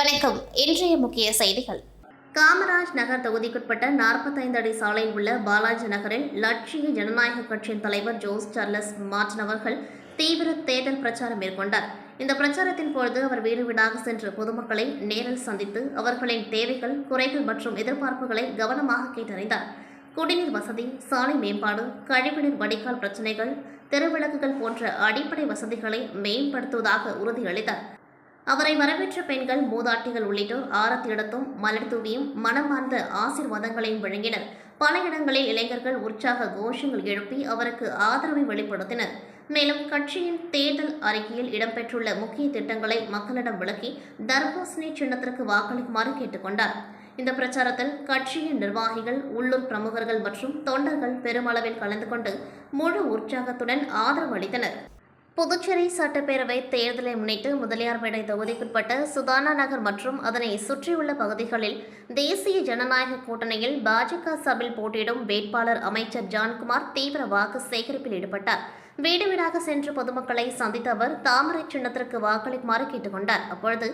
வணக்கம். இன்றைய முக்கிய செய்திகள். காமராஜ் நகர் தொகுதிக்குட்பட்ட 45 அடி சாலையில் உள்ள பாலாஜி நகரில் லட்சிய ஜனநாயக கட்சியின் தலைவர் ஜோஸ் சார்லஸ் மார்டின் அவர்கள் தீவிர தேர்தல் பிரச்சாரம் மேற்கொண்டார். இந்த பிரச்சாரத்தின் பொழுது அவர் வீடு வீடாக சென்று பொதுமக்களை நேரில் சந்தித்து அவர்களின் தேவைகள், குறைகள் மற்றும் எதிர்பார்ப்புகளை கவனமாக கேட்டறிந்தார். குடிநீர் வசதி, சாலை மேம்பாடு, கழிவுநீர் வடிகால் பிரச்சினைகள், தெருவிளக்குகள் போன்ற அடிப்படை வசதிகளை மேம்படுத்துவதாக உறுதியளித்தார். அவரை வரவேற்ற பெண்கள், மூதாட்டிகள் உள்ளிட்டோர் ஆரத்தி எடுத்தும் மலர் தூவியும் மனமார்ந்த ஆசீர்வாதங்களையும் வழங்கினர். பல இடங்களில் இளைஞர்கள் உற்சாக கோஷங்கள் எழுப்பி அவருக்கு ஆதரவை வெளிப்படுத்தினர். மேலும் கட்சியின் தேர்தல் அறிக்கையில் இடம்பெற்றுள்ள முக்கிய திட்டங்களை மக்களிடம் விளக்கி தர்பூசணி சின்னத்திற்கு வாக்களிக்குமாறு கேட்டுக்கொண்டார். இந்த பிரச்சாரத்தில் கட்சியின் நிர்வாகிகள், உள்ளூர் பிரமுகர்கள் மற்றும் தொண்டர்கள் பெருமளவில் கலந்து கொண்டு முழு உற்சாகத்துடன் ஆதரவு அளித்தனர். புதுச்சேரி சட்டப்பேரவை தேர்தலை முன்னிட்டு முதலியார்பேட்டை தொகுதிக்குட்பட்ட சுதானா நகர் மற்றும் அதனை சுற்றியுள்ள பகுதிகளில் தேசிய ஜனநாயக கூட்டணியில் பாஜக சார்பில் போட்டியிடும் வேட்பாளர் அமைச்சர் ஜான்குமார் தீவிர வாக்கு சேகரிப்பில் ஈடுபட்டார். வீடு வீடாக சென்று பொதுமக்களை சந்தித்த அவர் தாமரை சின்னத்திற்கு வாக்களிக்குமாறு கேட்டுக்கொண்டார். அப்பொழுது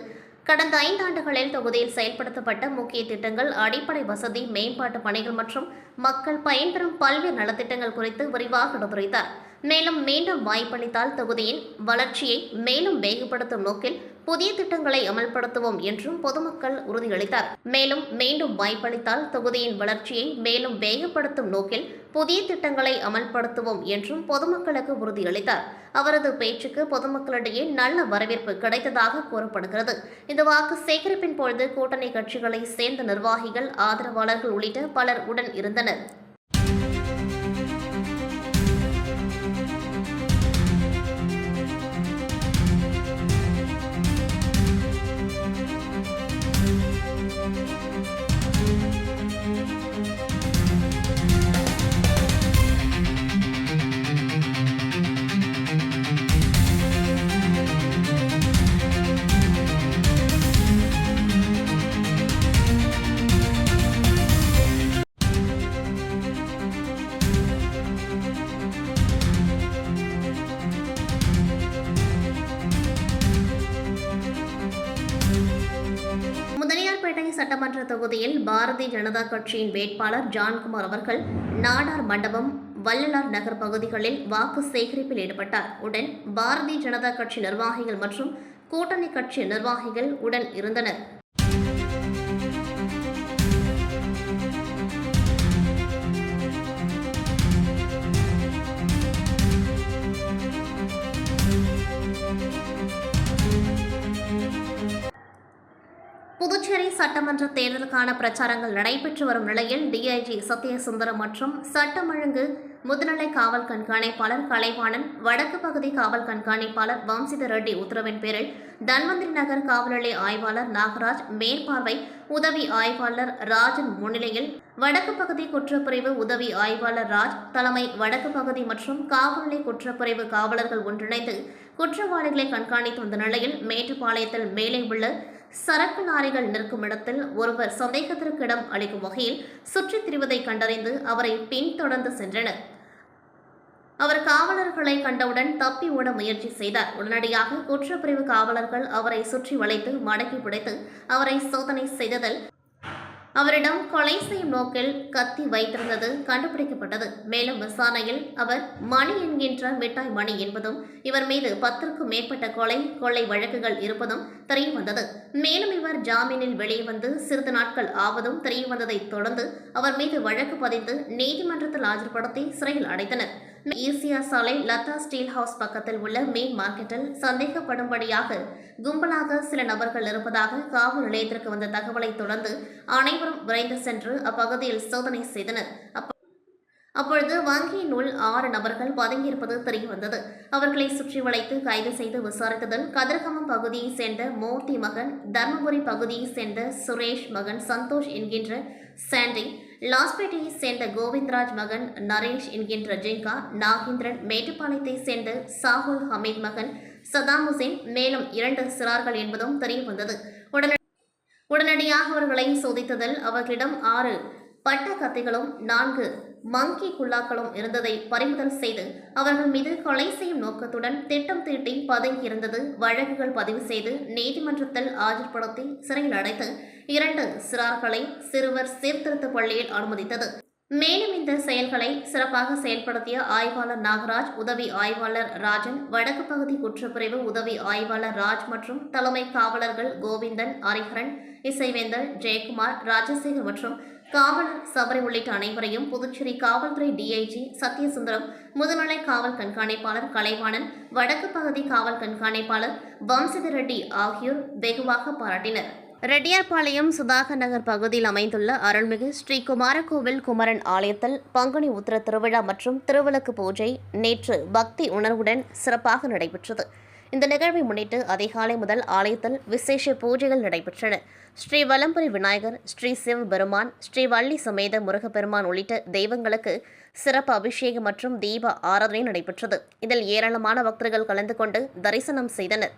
கடந்த 5 ஆண்டுகளில் தொகுதியில் செயல்படுத்தப்பட்ட முக்கிய திட்டங்கள், அடிப்படை வசதி, மேம்பாட்டு பணிகள் மற்றும் மக்கள் பயன்பெறும் பல்வேறு நலத்திட்டங்கள் குறித்து விரிவாக எடுத்துரைத்தார். மேலும் மீண்டும் வாய்ப்பளித்தால் தொகுதியின் வளர்ச்சியை மேலும் வேகப்படுத்தும் நோக்கில் புதிய திட்டங்களை அமல்படுத்துவோம் என்றும் பொதுமக்கள் உறுதியளித்தார். மேலும் மீண்டும் வாய்ப்பளித்தால் தொகுதியின் வளர்ச்சியை மேலும் வேகப்படுத்தும் நோக்கில் புதிய திட்டங்களை அமல்படுத்துவோம் என்றும் பொதுமக்களுக்கு உறுதியளித்தார். அவரது பேச்சுக்கு பொதுமக்களிடையே நல்ல வரவேற்பு கிடைத்ததாக கூறப்படுகிறது. இந்த வாக்கு சேகரிப்பின் பொழுது கூட்டணி கட்சிகளை சேர்ந்த நிர்வாகிகள், ஆதரவாளர்கள் உள்ளிட்ட பலர் உடன் இருந்தனர். முதலியார்பேட்டை சட்டமன்ற தொகுதியில் பாரதிய ஜனதா கட்சியின் வேட்பாளர் ஜான்குமார் அவர்கள் நாடார் மண்டபம், வள்ளலார் நகர் பகுதிகளில் வாக்கு சேகரிப்பில் ஈடுபட்டார். உடன் பாரதிய ஜனதா கட்சி நிர்வாகிகள் மற்றும் கூட்டணி கட்சி நிர்வாகிகள் உடன் இருந்தனர். புதுச்சேரி சட்டமன்ற தேர்தலுக்கான பிரச்சாரங்கள் நடைபெற்று வரும் நிலையில் டிஐஜி சத்யசுந்தரம் மற்றும் சட்டம் ஒழுங்கு முதுநிலை காவல் கண்காணிப்பாளர் கலைவாணன், வடக்கு பகுதி காவல் கண்காணிப்பாளர் வம்சித ரெட்டி உத்தரவின் பேரில் தன்வந்திரி நகர் காவல் நிலைய ஆய்வாளர் நாகராஜ் மேற்பார்வை, உதவி ஆய்வாளர் ராஜன் முன்னிலையில் வடக்கு பகுதி குற்றப்பிரிவு உதவி ஆய்வாளர் ராஜ் தலைமை, வடக்கு பகுதி மற்றும் காவல்நிலை குற்றப்பிரிவு காவலர்கள் ஒன்றிணைந்து குற்றவாளிகளை கண்காணித்து வந்த நிலையில் மேட்டுப்பாளையத்தில் மேலே உள்ள சரக்கு லாரிகள் நிற்கும் இடத்தில் ஒருவர் சந்தேகத்திற்கு இடம் அளிக்கும் வகையில் சுற்றித் திரிவதை கண்டறிந்து அவரை பின்தொடர்ந்து சென்றனர். அவர் காவலர்களை கண்டவுடன் தப்பி ஓட முயற்சி செய்தார். உடனடியாக குற்றப்பிரிவு காவலர்கள் அவரை சுற்றி வளைத்து மடக்கி பிடித்து அவரை சோதனை செய்ததில் அவரிடம் கொலை செய்யும் நோக்கில் கத்தி வைத்திருந்தது கண்டுபிடிக்கப்பட்டது. மேலும் விசாரணையில் அவர் மணி என்கின்ற மிட்டாய் மணி என்பதும் இவர் மீது 10க்கும் மேற்பட்ட கொள்ளை வழக்குகள் இருப்பதும் தெரியவந்தது. மேலும் இவர் ஜாமீனில் வெளியே வந்து சிறிது நாட்கள் ஆவதும் தெரியவந்ததை தொடர்ந்து அவர் மீது வழக்கு பதிந்து நீதிமன்றத்தில் ஆஜர்படுத்தி சிறையில் அடைத்தனர். ஈசிஆர் சாலை லதா ஸ்டீல் ஹவுஸ் பக்கத்தில் உள்ள மீன் மார்க்கெட்டில் சந்தேகப்படும்படியாக கும்பலாக சில நபர்கள் இருப்பதாக காவல் நிலையத்திற்கு வந்த தகவலை தொடர்ந்து அனைவரும் விரைந்து சென்று அப்பகுதியில் சோதனை செய்தனர். அப்பொழுது வங்கியின் உள் 6 நபர்கள் பதுங்கியிருப்பது தெரியவந்தது. அவர்களை சுற்றி வளைத்து கைது செய்து விசாரித்ததில் கதிர்கமம் பகுதியைச் சேர்ந்த மூர்த்தி மகன், தர்மபுரி பகுதியைச் சேர்ந்த சுரேஷ் மகன் சந்தோஷ் என்கின்ற சாண்டி, லாஸ்பேட்டையைச் சேர்ந்த கோவிந்தராஜ் மகன் நரேஷ் என்கின்ற ஜிங்கா, நாகேந்திரன், மேட்டுப்பாளையத்தைச் சேர்ந்த சாகுல் ஹமீத் மகன் சதாம் ஹுசேன், மேலும் 2 சிறார்கள் என்பதும் தெரியவந்தது. உடனடியாக அவர்களை சோதித்ததில் அவர்களிடம் 6 பட்ட கத்திகளும் 4 மங்கி குல்லாக்களும் இருந்ததை பறிமுதல் செய்து அவர்கள் மீது கொலை செய்யும் நோக்கத்துடன் திட்டம் தீட்டி பதுங்கியிருந்தது வழக்குகள் பதிவு செய்து நீதிமன்றத்தில் ஆஜர்படுத்தி சிறையில் அடைத்து 2 சிறார்களை சிறுவர் சீர்திருத்த பள்ளியில் அனுமதித்தது. மேலும் இந்த செயல்களை சிறப்பாக செயல்படுத்திய ஆய்வாளர் நாகராஜ், உதவி ஆய்வாளர் ராஜன், வடக்கு பகுதி குற்றப்பிரிவு உதவி ஆய்வாளர் ராஜ் மற்றும் தலைமை காவலர்கள் கோவிந்தன், ஹரிஹரன், இசைவேந்தர், ஜெயக்குமார், ராஜசேகர் மற்றும் காவலர் சபரி உள்ளிட்ட அனைவரையும் புதுச்சேரி காவல்துறை டிஐஜி சத்யசுந்தரம், முதுநிலை காவல் கண்காணிப்பாளர் கலைவாணன், வடக்கு பகுதி காவல் கண்காணிப்பாளர் வம்சித ரெட்டி ஆகியோர் வெகுவாக பாராட்டினர். ரெட்டியார்பாளையம் சுதாகர் நகர் பகுதியில் அமைந்துள்ள அருள்மிகு ஸ்ரீ குமாரகோவில் குமரன் ஆலயத்தில் பங்குனி உத்திர திருவிழா மற்றும் திருவிளக்கு பூஜை நேற்று பக்தி உணர்வுடன் சிறப்பாக நடைபெற்றது. இந்த நிகழ்வை முன்னிட்டு அதிகாலை முதல் ஆலயத்தில் விசேஷ பூஜைகள் நடைபெற்றன. ஸ்ரீ வலம்புரி விநாயகர், ஸ்ரீ சிவபெருமான், ஸ்ரீ வள்ளி சமேத முருகப்பெருமான் உள்ளிட்ட தெய்வங்களுக்கு சிறப்பு அபிஷேகம் மற்றும் தீப ஆராதனை நடைபெற்றது. இதில் ஏராளமான பக்தர்கள் கலந்து கொண்டு தரிசனம் செய்தனர்.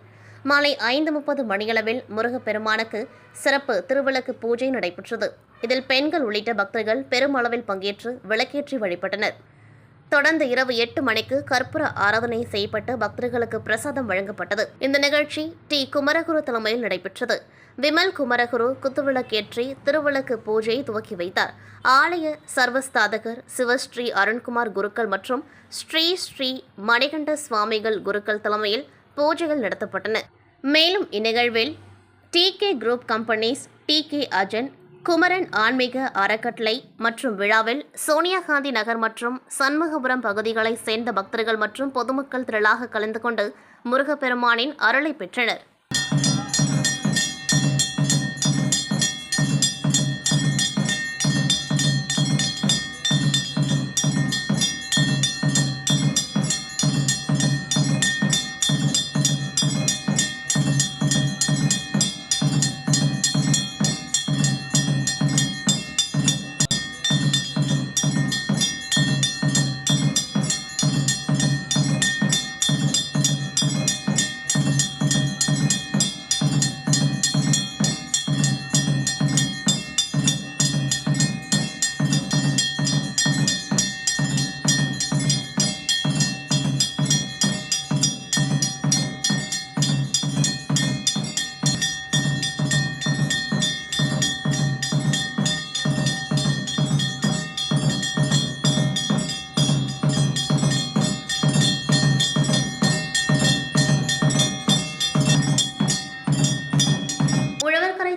மாலை 5:30 மணியளவில் முருகப்பெருமானுக்கு சிறப்பு திருவிளக்கு பூஜை நடைபெற்றது. இதில் பெண்கள் உள்ளிட்ட பக்தர்கள் பெருமளவில் பங்கேற்று விளக்கேற்றி வழிபட்டனர். தொடர்ந்து இரவு 8 மணிக்கு கற்பூர ஆராதனை செய்யப்பட்டு பக்தர்களுக்கு பிரசாதம் வழங்கப்பட்டது. இந்த நிகழ்ச்சி டி. குமரகுரு தலைமையில் நடைபெற்றது. விமல் குமரகுரு குத்துவிளக்கேற்றி திருவிளக்கு பூஜையை துவக்கி வைத்தார். ஆலய சர்வஸ்தாதகர் சிவஸ்ரீ அருண்குமார் குருக்கள் மற்றும் ஸ்ரீ ஸ்ரீ மணிகண்ட சுவாமிகள் குருக்கள் தலைமையில் பூஜைகள் நடத்தப்பட்டன. மேலும் இந்நிகழ்வில் TK group companies, TK Ajan, Kumaran ஆன்மீக அறக்கட்டளை மற்றும் விழாவில் சோனியா காந்தி நகர் மற்றும் சண்முகபுரம் பகுதிகளைச் சேர்ந்த பக்தர்கள் மற்றும் பொதுமக்கள் திரளாக கலந்து கொண்டு முருகப்பெருமானின் அருளை பெற்றனர்.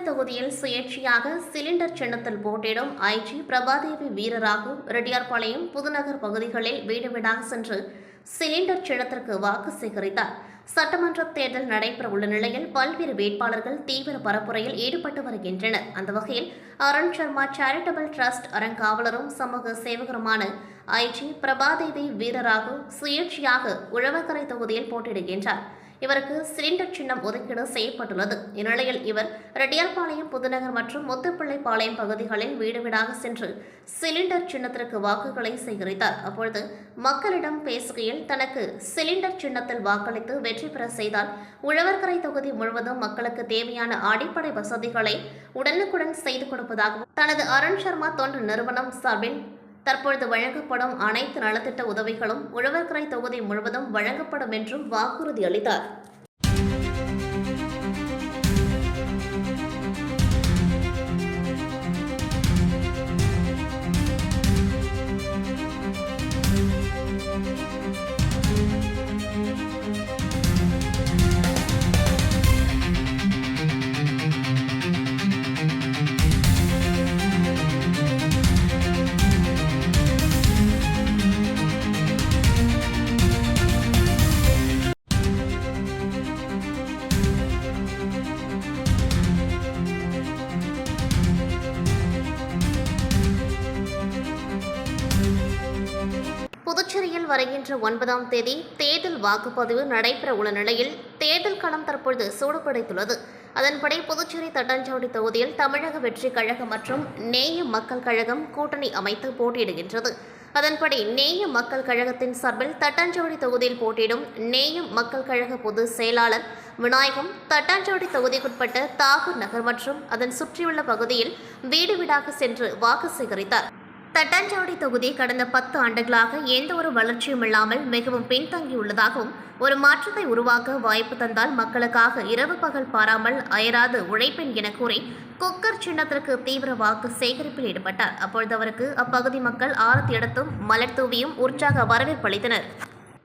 தொகுதியில் சுயேட்சையாக சிலிண்டர் சின்னத்தில் போட்டியிடும் IG பிரபாதேவி வீரராகு ரெட்டியார்பாளையம், புதுநகர் பகுதிகளில் வீடு வீடாக சென்று சிலிண்டர் சின்னத்திற்கு வாக்கு சேகரித்தார். சட்டமன்ற தேர்தல் நடைபெற உள்ள நிலையில் பல்வேறு வேட்பாளர்கள் தீவிர பரப்புரையில் ஈடுபட்டு வருகின்றனர். அந்த வகையில் அருண் சர்மா சேரிட்டபிள் டிரஸ்ட் அறங்காவலரும் சமூக சேவகருமான IG பிரபாதேவி வீரராகு சுயேட்சையாக உழவர்கரை தொகுதியில் போட்டியிடுகின்றார். இவருக்கு சிலிண்டர் சின்னம் ஒதுக்கீடு செய்யப்பட்டுள்ளது. இந்நிலையில் இவர் ரெட்டியார்பாளையம், புதுநகர் மற்றும் முத்துப்பிள்ளைப்பாளையம் பகுதிகளில் வீடு வீடாக சென்று சிலிண்டர் சின்னத்திற்கு வாக்குகளை சேகரித்தார். அப்பொழுது மக்களிடம் பேசுகையில், தனக்கு சிலிண்டர் சின்னத்தில் வாக்களித்து வெற்றி பெற செய்தால் உழவர்கரை தொகுதி முழுவதும் மக்களுக்கு தேவையான அடிப்படை வசதிகளை உடனுக்குடன் செய்து கொடுப்பதாகவும், தனது அருண் சர்மா தொண்டு நிறுவனம் சார்பில் தற்பொழுது வழங்கப்படும் அனைத்து நலத்திட்ட உதவிகளும் உழவர்கரை தொகுதி முழுவதும் வழங்கப்படும் என்றும் வாக்குறுதி அளித்தார். புதுச்சேரியில் வருகின்ற 9ஆம் தேதி தேர்தல் வாக்குப்பதிவு நடைபெற உள்ள நிலையில் தேர்தல் களம் தற்பொழுது சூடுபிடித்துள்ளது. அதன்படி புதுச்சேரி தட்டாஞ்சாவடி தொகுதியில் தமிழக வெற்றி கழகம் மற்றும் நேய மக்கள் கழகம் கூட்டணி அமைத்து போட்டியிடுகின்றது. அதன்படி நேய மக்கள் கழகத்தின் சார்பில் தட்டாஞ்சாவடி தொகுதியில் போட்டியிடும் நேய மக்கள் கழக பொதுச் செயலாளர் விநாயகம் தட்டாஞ்சாவடி தொகுதிக்குட்பட்ட தாகூர் நகர் மற்றும் அதன் சுற்றியுள்ள பகுதியில் வீடு வீடாக சென்று வாக்கு சேகரித்தார். தட்டாஞ்சாவடி தொகுதி கடந்த 10 ஆண்டுகளாக எந்த ஒரு வளர்ச்சியும் இல்லாமல் மிகவும் பின்தங்கியுள்ளதாகவும் ஒரு மாற்றத்தை உருவாக்க வாய்ப்பு தந்தால் மக்களுக்காக இரவு பகல் பாராமல் அயராது உழைப்பேன் என கூறி குக்கர் சின்னத்திற்கு தீவிர வாக்கு சேகரிப்பில் ஈடுபட்டார். அப்பொழுது அவருக்கு அப்பகுதி மக்கள் ஆரத்தி எடுத்தும் மலர் தூவியும் உற்சாக வரவேற்பு அளித்தனர்.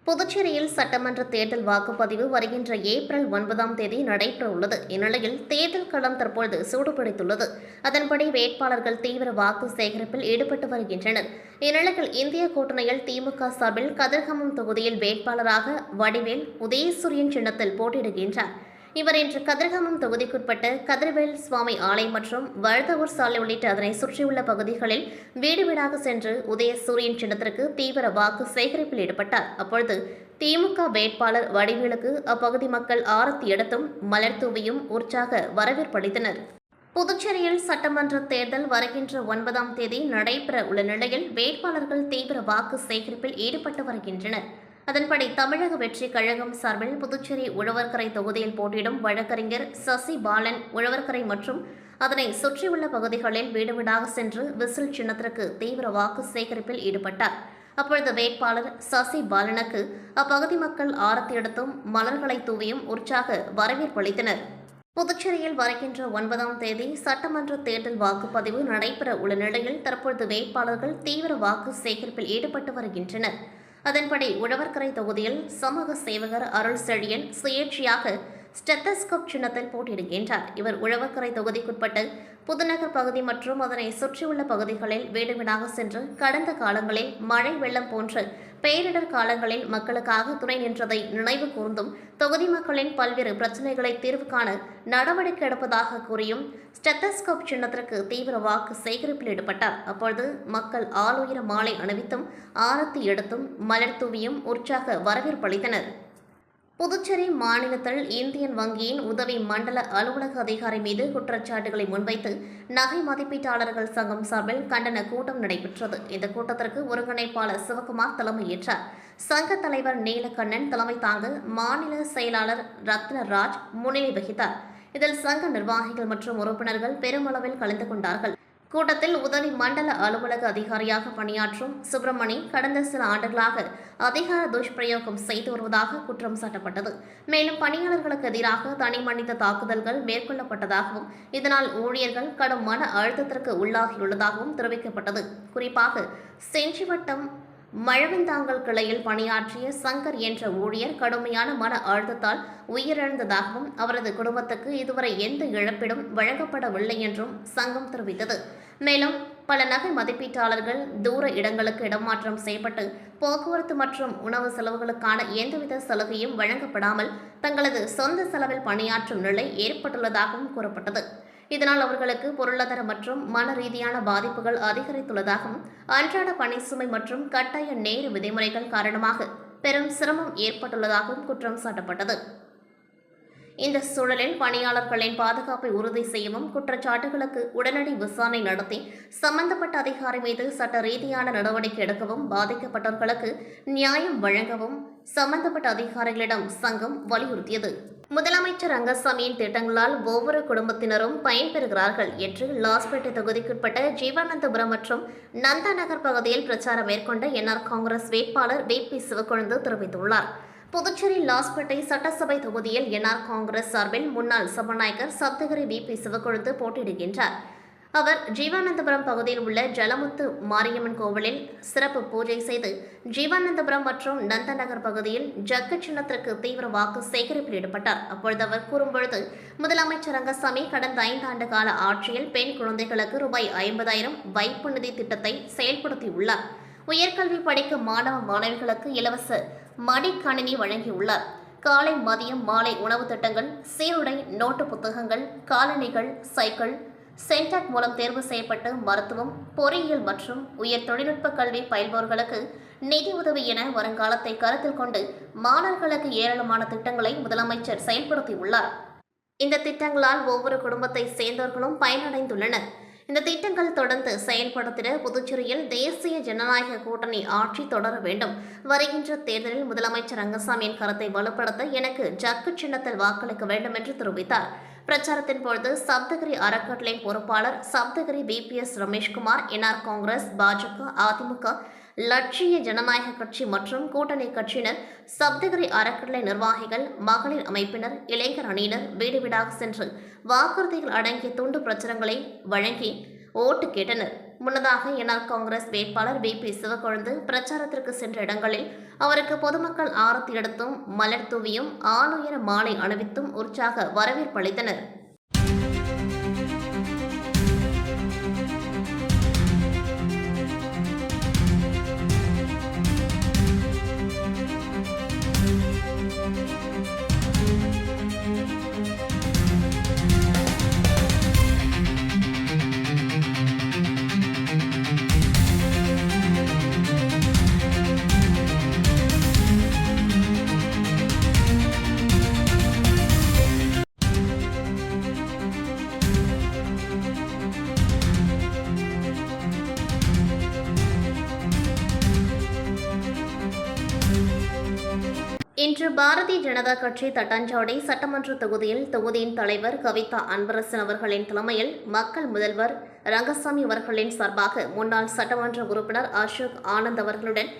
புதுச்சேரியில் சட்டமன்ற தேர்தல் வாக்குப்பதிவு வருகின்ற ஏப்ரல் 9ஆம் தேதி நடைபெற உள்ளது. இந்நிலையில் தேர்தல் களம் தற்பொழுது சூடுபிடித்துள்ளது. அதன்படி வேட்பாளர்கள் தீவிர வாக்கு சேகரிப்பில் ஈடுபட்டு வருகின்றனர். இந்நிலையில் இந்திய கூட்டணியில் திமுக சார்பில் கதிர்காமம் தொகுதியில் வேட்பாளராக வடிவேல் உதயசூரியன் சின்னத்தில் போட்டியிடுகின்றார். இவர் இன்று கதிர்காமம் தொகுதிக்குட்பட்ட கதிர்வேல் சுவாமி ஆலை மற்றும் வழுதவூர் சாலை உள்ளிட்ட அதனை சுற்றியுள்ள பகுதிகளில் வீடு வீடாக சென்று உதயசூரியன் சின்னத்திற்கு தீவிர வாக்கு சேகரிப்பில் ஈடுபட்டார். அப்பொழுது திமுக வேட்பாளர் வடிவேலுக்கு அப்பகுதி மக்கள் ஆரத்தி எடுத்தும் மலர் தூவியும் உற்சாக வரவேற்பளித்தனர். புதுச்சேரியில் சட்டமன்ற தேர்தல் வருகின்ற 9ஆம் தேதி நடைபெற உள்ள நிலையில் வேட்பாளர்கள் தீவிர வாக்கு சேகரிப்பில் ஈடுபட்டு வருகின்றனர். அதன்படி தமிழக வெற்றி கழகம் சார்பில் புதுச்சேரி உழவர்கரை தொகுதியில் போட்டியிடும் வழக்கறிஞர் சசி பாலன் உழவர்கரை மற்றும் அதனை சுற்றியுள்ள பகுதிகளில் வீடு வீடாக சென்று விசில் சின்னத்திற்கு தீவிர வாக்கு சேகரிப்பில் ஈடுபட்டார். அப்பொழுது வேட்பாளர் சசி பாலனுக்கு அப்பகுதி மக்கள் ஆரத்தி எடுத்தும் மலர்களை தூவியும் உற்சாக வரவேற்பளித்தனர். புதுச்சேரியில் வருகின்ற 9ஆம் தேதி சட்டமன்ற தேர்தல் வாக்குப்பதிவு நடைபெற உள்ள நிலையில் தற்பொழுது வேட்பாளர்கள் தீவிர வாக்கு சேகரிப்பில் ஈடுபட்டு வருகின்றனர். அதன்படி உழவர்கரை தொகுதியில் சமூக சேவகர் அருள் செழியன் சுயேட்சையாக ஸ்டெத்தஸ்கோப் சின்னத்தில் போட்டியிடுகின்றார். இவர் உழவர்கரை தொகுதிக்குட்பட்ட புதுநகர் பகுதி மற்றும் அதனை சுற்றியுள்ள பகுதிகளில் வீடு வீடாக சென்று கடந்த காலங்களில் மழை வெள்ளம் போன்ற பேரிடர் காலங்களில் மக்களுக்காக துணை நின்றதை நினைவு கூர்ந்தும் தொகுதி மக்களின் பல்வேறு பிரச்சினைகளை தீர்வு காண நடவடிக்கை எடுப்பதாக கூறியும் ஸ்டெத்தஸ்கோப் சின்னத்திற்கு தீவிர வாக்கு சேகரிப்பில் ஈடுபட்டார். அப்பொழுது மக்கள் ஆளுயர மாலை அணிவித்தும் ஆரத்தி எடுத்தும் மலர் தூவியும் உற்சாக வரவேற்பளித்தனர். புதுச்சேரி மாநிலத்தில் இந்தியன் வங்கியின் உதவி மண்டல அலுவலக அதிகாரி மீது குற்றச்சாட்டுகளை முன்வைத்து நகை மதிப்பீட்டாளர்கள் சங்கம் சார்பில் கண்டன கூட்டம் நடைபெற்றது. இந்த கூட்டத்திற்கு ஒருங்கிணைப்பாளர் சிவகுமார் தலைமையேற்றார். சங்க தலைவர் நீலகண்ணன் தலைமை தாங்க மாநில செயலாளர் ரத்னராஜ் முன்னிலை வகித்தார். இதில் சங்க நிர்வாகிகள் மற்றும் உறுப்பினர்கள் பெருமளவில் கலந்து கொண்டார்கள். கூட்டத்தில் உதவி மண்டல அலுவலக அதிகாரியாக பணியாற்றும் சுப்பிரமணி கடந்த சில ஆண்டுகளாக அதிகார துஷ்பிரயோகம் செய்து வருவதாக குற்றம் சாட்டப்பட்டது. மேலும் பணியாளர்களுக்கு எதிராக தனி மனித தாக்குதல்கள் மேற்கொள்ளப்பட்டதாகவும் இதனால் ஊழியர்கள் கடும் மன அழுத்தத்திற்கு உள்ளாகியுள்ளதாகவும் தெரிவிக்கப்பட்டது. குறிப்பாக செஞ்சிவட்டம் மழவந்தாங்கல் கிளையில் பணியாற்றிய சங்கர் என்ற ஊழியர் கடுமையான மன அழுத்தத்தால் உயிரிழந்ததாகவும் அவரது குடும்பத்துக்கு இதுவரை எந்த இழப்பீடும் வழங்கப்படவில்லை என்றும் சங்கம் தெரிவித்தது. மேலும் பல நகை மதிப்பீட்டாளர்கள் தூர இடங்களுக்கு இடமாற்றம் செய்யப்பட்டு போக்குவரத்து மற்றும் உணவு செலவுகளுக்கான எந்தவித சலுகையும் வழங்கப்படாமல் தங்களது சொந்த செலவில் பணியாற்றும் நிலை ஏற்பட்டுள்ளதாகவும் கூறப்பட்டது. இதனால் அவர்களுக்கு பொருளாதார மற்றும் மன ரீதியான பாதிப்புகள் அதிகரித்துள்ளதாகவும் அன்றாட பணி சுமை மற்றும் கட்டாய நேர விதிமுறைகள் காரணமாக பெரும் சிரமம் ஏற்பட்டுள்ளதாகவும் குற்றம் சாட்டப்பட்டது. இந்த சூழலில் பணியாளர்களின் பாதுகாப்பை உறுதி செய்யவும் குற்றச்சாட்டுகளுக்கு உடனடி விசாரணை நடத்தி சம்பந்தப்பட்ட அதிகாரி மீது சட்ட ரீதியான நடவடிக்கை எடுக்கவும் பாதிக்கப்பட்டவர்களுக்கு நியாயம் வழங்கவும் சம்பந்தப்பட்ட அதிகாரிகளிடம் சங்கம் வலியுறுத்தியது. முதலமைச்சர் ரங்கசாமியின் திட்டங்களால் ஒவ்வொரு குடும்பத்தினரும் பயன்பெறுகிறார்கள் என்று லாஸ்பேட்டை தொகுதிக்குட்பட்ட ஜீவானந்தபுரம் மற்றும் நந்தா நகர் பகுதியில் பிரச்சாரம் மேற்கொண்ட என்ஆர் காங்கிரஸ் வேட்பாளர் VP சிவக்கொழுந்து தெரிவித்துள்ளார். புதுச்சேரி லாஸ்பேட்டை சட்டசபை தொகுதியில் என்ஆர் காங்கிரஸ் சார்பில் முன்னாள் சபாநாயகர் சப்தகிரி VP சிவக்கொழுந்து போட்டியிடுகின்றார். அவர் ஜீவானந்தபுரம் பகுதியில் உள்ள ஜலமுத்து மாரியம்மன் கோவிலில் சிறப்பு பூஜை செய்து ஜீவானந்தபுரம் மற்றும் நந்தநகர் பகுதியில் ஜக்கு சின்னத்திற்கு தீவிர வாக்கு சேகரிப்பில் ஈடுபட்டார். அப்பொழுது அவர் கூறும்பொழுது முதலமைச்சர் ரங்கசாமி கடந்த 5 ஆண்டு கால ஆட்சியில் பெண் குழந்தைகளுக்கு ரூபாய் 50,000 வைப்பு நிதி திட்டத்தை செயல்படுத்தியுள்ளார். உயர்கல்வி படிக்கும் மாணவ மாணவிகளுக்கு இலவச மடிக்கணினி வழங்கியுள்ளார். காலை மதியம் மாலை உணவு திட்டங்கள், சீருடை, நோட்டு புத்தகங்கள், காலணிகள், சைக்கிள், சென்டாக் மூலம் தேர்வு செய்யப்பட்டு மருத்துவம், பொறியியல் மற்றும் உயர் தொழில்நுட்ப கல்வி பயில்பவர்களுக்கு நிதி உதவி என வருங்காலத்தை கருத்தில் கொண்டு மாணவர்களுக்கு ஏராளமான திட்டங்களை முதலமைச்சர் செயல்படுத்தியுள்ளார். இந்த திட்டங்களால் ஒவ்வொரு குடும்பத்தை சேர்ந்தவர்களும் பயனடைந்துள்ளனர். இந்த திட்டங்கள் தொடர்ந்து செயல்படுத்திட புதுச்சேரியில் தேசிய ஜனநாயக கூட்டணி ஆட்சி தொடர வேண்டும். வருகின்ற தேர்தலில் முதலமைச்சர் ரங்கசாமியின் கருத்தை வலுப்படுத்த எனக்கு ஜக்கு சின்னத்தில் வாக்களிக்க வேண்டும் என்று தெரிவித்தார். பிரச்சாரத்தின் பொழுது சப்தகிரி அறக்கட்டளை பொறுப்பாளர் சப்தகிரி பிபிஎஸ் ரமேஷ்குமார், என்ஆர் காங்கிரஸ், பாஜக, அதிமுக, லட்சிய ஜனநாயக கட்சி மற்றும் கூட்டணி கட்சியினர், சப்தகிரி அறக்கட்டளை நிர்வாகிகள், மகளிர் அமைப்பினர், இளைஞர் அணியினர் வீடு வீடாக சென்று வாக்குறுதிகள் அடங்கிய துண்டு பிரச்சுரங்களை வழங்கி ஓட்டு கேட்டனர். முன்னதாக என்ஆர் காங்கிரஸ் வேட்பாளர் பிபி சிவக்கொழுந்து பிரச்சாரத்திற்கு சென்ற இடங்களில் அவருக்கு பொதுமக்கள் ஆரத்தி எடுத்தும் மலர் தூவியும் ஆளுயர மாலை அணிவித்தும் உற்சாக வரவேற்பு அளித்தனர். இன்று பாரதிய ஜனதா கட்சி தட்டாஞ்சாவடி சட்டமன்ற தொகுதியின் தலைவர் கவிதா அன்பரசன் அவர்களின் தலைமையில் மக்கள் முதல்வர் ரங்கசாமி அவர்களின் சார்பாக முன்னாள் சட்டமன்ற உறுப்பினர் அசோக் ஆனந்த் அவர்களுடன்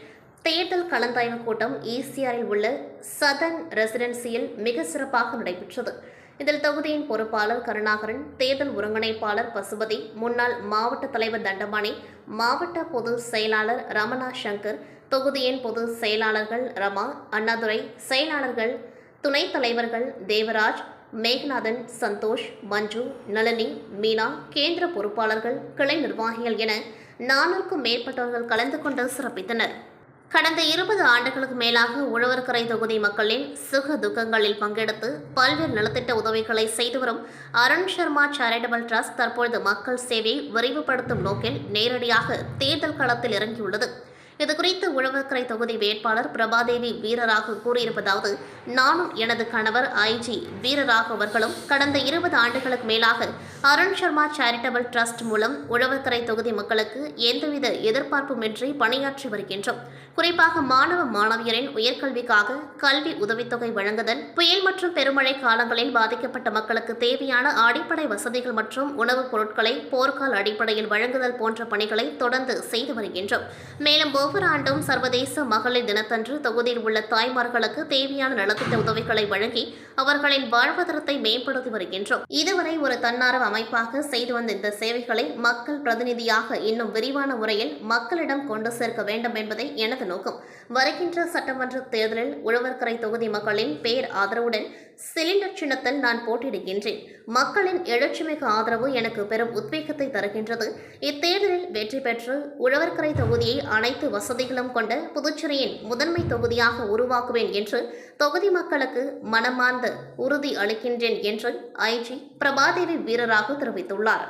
தேர்தல் கலந்தாய்வு கூட்டம் ஈசிஆரில் உள்ள சதன் ரெசிடென்சியில் மிக சிறப்பாக நடைபெற்றது. இதில் தொகுதியின் பொறுப்பாளர் கருணாகரன், தேர்தல் ஒருங்கிணைப்பாளர் பசுபதி, முன்னாள் மாவட்ட தலைவர் தண்டபாணி, மாவட்ட பொதுச் செயலாளர் ரமணா சங்கர், தொகுதியின் பொதுச் செயலாளர்கள் ரமா, அண்ணாதுரை, செயலாளர்கள், துணைத் தலைவர்கள் தேவராஜ், மேகநாதன், சந்தோஷ், மஞ்சு, நளினி, மீனா, கேந்திர பொறுப்பாளர்கள், கிளை நிர்வாகிகள் என 400க்கும் மேற்பட்டவர்கள் கலந்து கொண்டு சிறப்பித்தனர். கடந்த 20 ஆண்டுகளுக்கு மேலாக உழவர்கரை தொகுதி மக்களின் சுக துக்கங்களில் பங்கெடுத்து பல்வேறு நலத்திட்ட உதவிகளை செய்து வரும் அருண் சர்மா சேரிட்டபிள் டிரஸ்ட் தற்பொழுது மக்கள் சேவையை விரைவுபடுத்தும் நோக்கில் நேரடியாக தேர்தல் களத்தில் இறங்கியுள்ளது. இதுகுறித்து உழவர்கரை தொகுதி வேட்பாளர் பிரபாதேவி வீரராக கூறியிருப்பதாவது: நானும் எனது கணவர் ஐஜி வீரராக அவர்களும் கடந்த 20 ஆண்டுகளுக்கு மேலாக அருண் சர்மா சேரிட்டபிள் டிரஸ்ட் மூலம் உழவர்கரை தொகுதி மக்களுக்கு எந்தவித எதிர்பார்ப்புமின்றி பணியாற்றி வருகின்றோம். குறிப்பாக மாணவ மாணவியரின் உயர்கல்விக்காக கல்வி உதவித்தொகை வழங்குதல், புயல் மற்றும் பெருமழை காலங்களில் பாதிக்கப்பட்ட மக்களுக்கு தேவையான அடிப்படை வசதிகள் மற்றும் உணவுப் பொருட்களை போர்க்கால அடிப்படையில் வழங்குதல் போன்ற பணிகளை தொடர்ந்து செய்து வருகின்றோம். மேலும் ஒவ்வொரு ஆண்டும் சர்வதேச மகளிர் தினத்தன்று தொகுதியில் உள்ள தாய்மார்களுக்கு தேவையான நலத்திட்ட உதவிகளை வழங்கி அவர்களின் வாழ்வாதாரத்தை மேம்படுத்தி வருகின்றோம். இதுவரை ஒரு தன்னார்வ அமைப்பாக செய்து வந்த இந்த சேவைகளை மக்கள் பிரதிநிதியாக இன்னும் விரிவான முறையில் மக்களிடம் கொண்டு சேர்க்க வேண்டும் என்பதே எனது நோக்கம். வருகின்ற சட்டமன்ற தேர்தலில் உழவர்கரை தொகுதி மக்களின் பேர் ஆதரவுடன் சிலிண்டர் சின்னத்தில் நான் போட்டியிடுகின்றேன். மக்களின் எழுச்சிமிகு ஆதரவு எனக்கு பெரும் உத்வேகத்தை தருகின்றது. இத்தேர்தலில் வெற்றி பெற்று உழவர்கரை தொகுதியை அனைத்து வசதிகளும் கொண்ட புதுச்சேரியின் முதன்மை தொகுதியாக உருவாக்குவேன் என்று தொகுதி மக்களுக்கு மனமார்ந்த உறுதி அளிக்கின்றேன் என்று ஐஜி பிரபாதேவி வீரராக தெரிவித்துள்ளார்.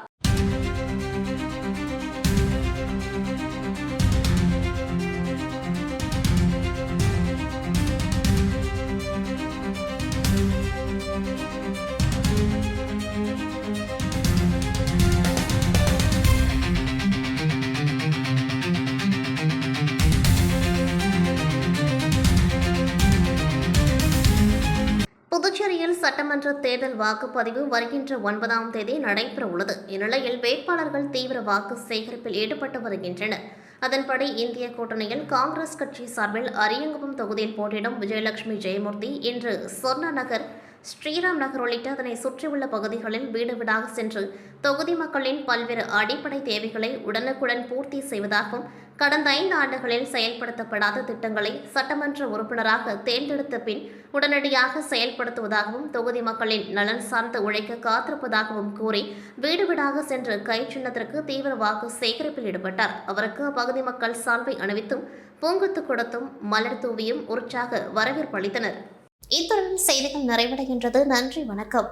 புதுச்சேரியில் சட்டமன்ற தேர்தல் வாக்குப்பதிவு வருகின்ற 9ஆம் தேதி நடைபெற உள்ளது. இந்நிலையில் வேட்பாளர்கள் தீவிர வாக்கு சேகரிப்பில் ஈடுபட்டு வருகின்றனர். அதன்படி இந்திய கூட்டணியில் காங்கிரஸ் கட்சி சார்பில் அரியங்குப்பம் தொகுதியில் போட்டியிடும் விஜயலட்சுமி ஜெயமூர்த்தி இன்று சொர்ணா நகர், ஸ்ரீராம் நகர் உள்ளிட்ட அதனை சுற்றியுள்ள பகுதிகளில் வீடு வீடாக சென்று தொகுதி மக்களின் பல்வேறு அடிப்படை தேவைகளை உடனுக்குடன் பூர்த்தி செய்வதாகவும், கடந்த 5 ஆண்டுகளில் செயல்படுத்தப்படாத திட்டங்களை சட்டமன்ற உறுப்பினராக தேர்ந்தெடுத்த பின் உடனடியாக செயல்படுத்துவதாகவும், தொகுதி மக்களின் நலன் சார்ந்து உழைக்க காத்திருப்பதாகவும் கூறி வீடு வீடாக சென்று கை சின்னத்திற்கு தீவிர வாக்கு சேகரிப்பில் ஈடுபட்டார். அவருக்கு அப்பகுதி மக்கள் சால்வை அணிவித்தும் பூங்கொத்து கொடுத்தும் மலர் தூவியும் உற்சாக வரவேற்பு அளித்தனர். இத்துடன் செய்திகள் நிறைவடைகின்றது. நன்றி, வணக்கம்.